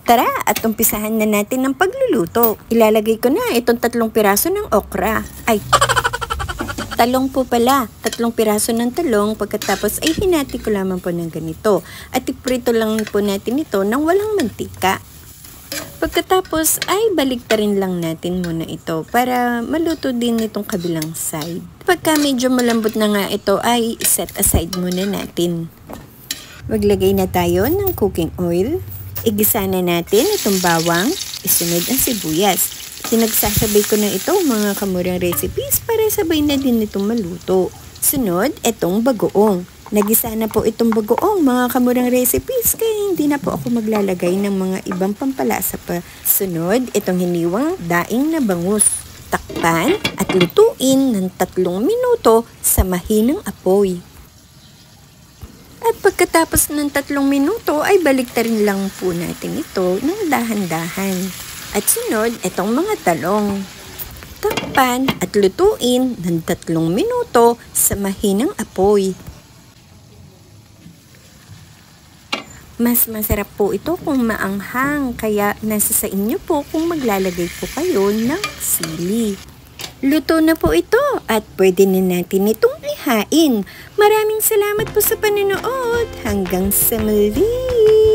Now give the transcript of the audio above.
Tara at umpisahan na natin ang pagluluto. Ilalagay ko na itong 3 piraso ng okra. Ay, talong po pala. 3 piraso ng talong, pagkatapos ay hinati ko lamang po ng ganito. At iprito lang po natin ito nang walang mantika. Pagkatapos ay baliktarin lang natin muna ito para maluto din itong kabilang side. Pagka medyo malambot na nga ito ay set aside muna natin. Maglagay na tayo ng cooking oil. Igisa na natin itong bawang, isunod ang sibuyas. Pinagsasabay ko na ito mga kamurang recipes para sabay na din itong maluto. Sunod, itong bagoong. Nagisa na po itong bagoong mga kamurang recipes kaya hindi na po ako maglalagay ng mga ibang pampalasa pa. Sunod, itong hiniwang daing na bangus. Takpan at lutuin ng 3 minuto sa mahinang apoy. At pagkatapos ng 3 minuto ay baliktarin lang po natin ito ng dahan-dahan. At sunod, itong mga talong. Takpan at lutuin ng 3 minuto sa mahinang apoy. Mas masarap po ito kung maanghang, kaya nasa sa inyo po kung maglalagay po kayo ng sili. Luto na po ito at pwede na natin itong ihain. Maraming salamat po sa panonood. Hanggang sa muli!